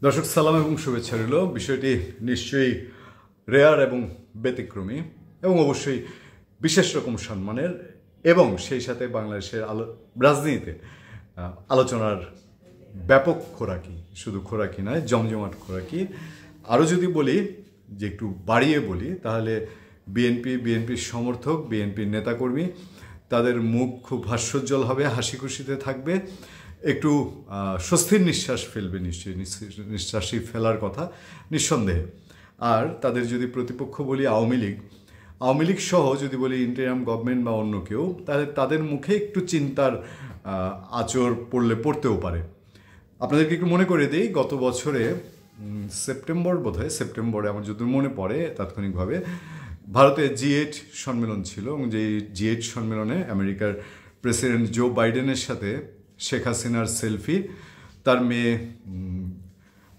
দর্শক সালাম এবং শুভেচ্ছা রইল। বিষয়টি নিশ্চয়ই রেয়ার এবং ব্যতিক্রমী এবং অবশ্যই বিশেষ রকম সম্মানের এবং সেই সাথে বাংলাদেশের রাজনীতিতে আলোচনার ব্যাপক খোরাকি, শুধু খোরাকি নয়, জমজমাট খোরাকি। আরও যদি বলি যে একটু বাড়িয়ে বলি তাহলে বিএনপির সমর্থক, বিএনপির নেতাকর্মী, তাদের মুখ খুব হাস্যোজ্জ্বল হবে, হাসি খুশিতে থাকবে, একটু স্বস্তির নিঃশ্বাস ফেলবে, নিশ্চয়ই নিঃশ্বাসই ফেলার কথা নিঃসন্দেহে। আর তাদের যদি প্রতিপক্ষ বলি আওয়ামী লীগ সহ যদি বলি ইন্টারিম গভর্নমেন্ট বা অন্য কেউ, তাহলে তাদের মুখে একটু চিন্তার আঁচড় পড়তেও পারে। আপনাদেরকে একটু মনে করে দিই, গত বছরে সেপ্টেম্বরে আমার যদি মনে পড়ে তাৎক্ষণিকভাবে ভারতে G8 সম্মেলন ছিল এবং যে G8 সম্মেলনে আমেরিকার প্রেসিডেন্ট জো বাইডেনের সাথে শেখ হাসিনার সেলফি, তার মেয়ে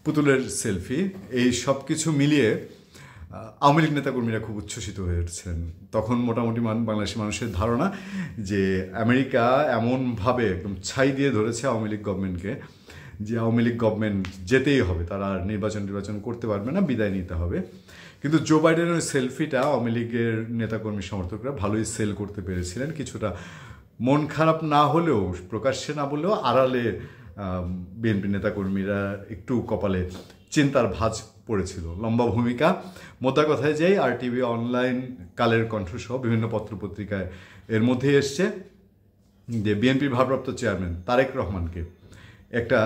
পুতুলের সেলফি, এই সব কিছু মিলিয়ে আওয়ামী লীগ নেতাকর্মীরা খুব উচ্ছ্বসিত হয়ে উঠছেন। তখন মোটামুটি বাংলাদেশের মানুষের ধারণা যে আমেরিকা এমনভাবে একদম ছাই দিয়ে ধরেছে আওয়ামী লীগ গভর্নমেন্টকে যে আওয়ামী লীগ গভর্নমেন্ট যেতেই হবে, তারা আর নির্বাচন করতে পারবে না, বিদায় নিতে হবে। কিন্তু জো বাইডেনের ওই সেলফিটা আওয়ামী লীগের নেতাকর্মী সমর্থকরা ভালোই সেল করতে পেরেছিলেন। কিছুটা মন খারাপ না হলেও, প্রকাশ্যে না বললেও আড়ালে বিএনপি নেতাকর্মীরা একটু কপালে চিন্তার ভাঁজ পড়েছিল। লম্বা ভূমিকা, মোদ্দা কথায় যাই, RTV অনলাইন, কালের কণ্ঠ সহ বিভিন্ন পত্রপত্রিকায় এর মধ্যে এসছে যে বিএনপির ভারপ্রাপ্ত চেয়ারম্যান তারেক রহমানকে একটা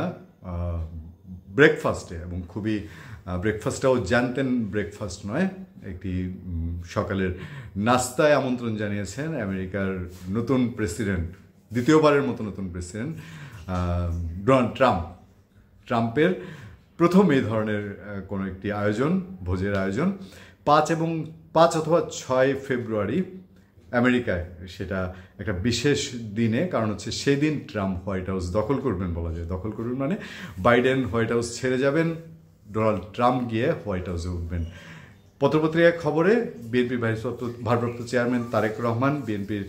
ব্রেকফাস্টে, এবং খুবই ব্রেকফাস্টটাও জানতেন ব্রেকফাস্ট নয়, একটি সকালের নাস্তায় আমন্ত্রণ জানিয়েছেন আমেরিকার নতুন প্রেসিডেন্ট, দ্বিতীয়বারের মতো নতুন প্রেসিডেন্ট ডোনাল্ড ট্রাম্পের প্রথম এই ধরনের কোনো একটি আয়োজন, ভোজের আয়োজন 5 অথবা 6 ফেব্রুয়ারি আমেরিকায়। সেটা একটা বিশেষ দিনে, কারণ হচ্ছে সেই দিন ট্রাম্প হোয়াইট হাউস দখল করবেন, বলা যায় দখল করবেন মানে বাইডেন হোয়াইট হাউস ছেড়ে যাবেন, ডোনাল্ড ট্রাম্প গিয়ে হোয়াইট হাউসে উঠবেন। পত্রপত্রিকার খবরে বিএনপির ভারপ্রাপ্ত চেয়ারম্যান তারেক রহমান, বিএনপির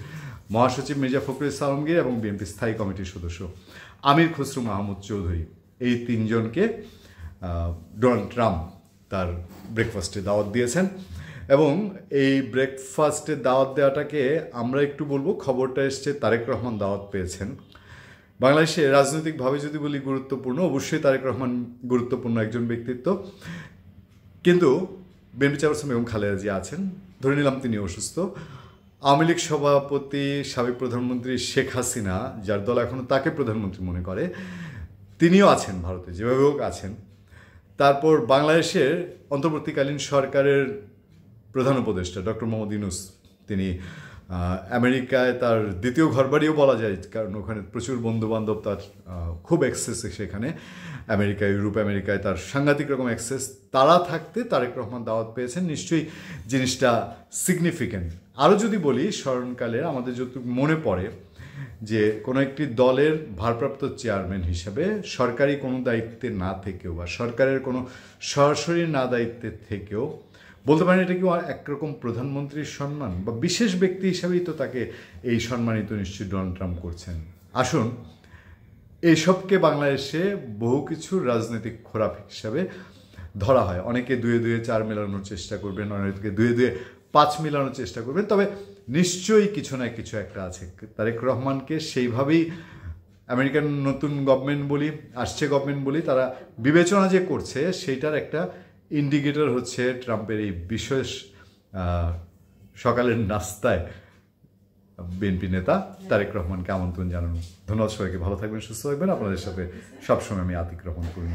মহাসচিব মির্জা ফখরুল ইসলাম আলমগীর এবং বিএনপির স্থায়ী কমিটির সদস্য আমির খসরু মাহমুদ চৌধুরী, এই তিনজনকে ডোনাল্ড ট্রাম্প তার ব্রেকফাস্টে দাওয়াত দিয়েছেন। এবং এই ব্রেকফাস্টে দাওয়াত দেওয়াটাকে আমরা একটু বলবো, খবরটা এসছে তারেক রহমান দাওয়াত পেয়েছেন। বাংলাদেশে রাজনৈতিকভাবে যদি বলি গুরুত্বপূর্ণ, অবশ্যই তারেক রহমান গুরুত্বপূর্ণ একজন ব্যক্তিত্ব, কিন্তু বিএনপি চেয়ারপারসন বেগম খালেদা জিয়া আছেন, ধরে নিলাম তিনি অসুস্থ। আওয়ামী লীগ সভাপতি, সাবেক প্রধানমন্ত্রী শেখ হাসিনা, যার দল এখনও তাকে প্রধানমন্ত্রী মনে করে, তিনিও আছেন ভারতে, যেভাবে হোক আছেন। তারপর বাংলাদেশের অন্তর্বর্তীকালীন সরকারের প্রধান উপদেষ্টা ডক্টর মোহাম্মদ ইউনূস, তিনি আমেরিকায় তার দ্বিতীয় ঘরবাড়িও বলা যায়, কারণ ওখানে প্রচুর বন্ধুবান্ধব, তার খুব অ্যাক্সেস সেখানে, ইউরোপ আমেরিকায় তার সাংঘাতিক রকম অ্যাক্সেস। তারা থাকতে তারেক রহমান দাওয়াত পেয়েছেন, নিশ্চয়ই জিনিসটা সিগনিফিক্যান্ট। আরও যদি বলি, স্মরণকালে আমাদের যতটুকু মনে পড়ে যে কোনো একটি দলের ভারপ্রাপ্ত চেয়ারম্যান হিসাবে সরকারি কোনো দায়িত্বে না থেকেও বা সরকারের কোনো সরাসরি না দায়িত্বে থেকেও বলতে পারেন এটা কি একরকম প্রধানমন্ত্রীর সম্মান বা বিশেষ ব্যক্তি হিসাবেই তো তাকে এই সম্মানিত নিশ্চয়ই ডোনাল্ড ট্রাম্প করছেন। আসুন, এইসবকে বাংলাদেশে বহু কিছু রাজনৈতিক খোরাক হিসাবে ধরা হয়। অনেকে 2-2 4 মেলানোর চেষ্টা করবেন, অনেকে 2-2 5 মেলানোর চেষ্টা করবেন, তবে নিশ্চয়ই কিছু না কিছু একটা আছে। তারেক রহমানকে সেইভাবেই আমেরিকান নতুন গভর্নমেন্ট বলি, তারা বিবেচনা যে করছে সেইটার একটা ইন্ডিকেটর হচ্ছে ট্রাম্পের এই বিশেষ সকালের নাস্তায় বিএনপি নেতা তারেক রহমানকে আমন্ত্রণ জানানো। ধন্যবাদ সবাইকে, ভালো থাকবেন, সুস্থ থাকবেন। আপনাদের সাথে সবসময় আমি আতিক রহমান করি।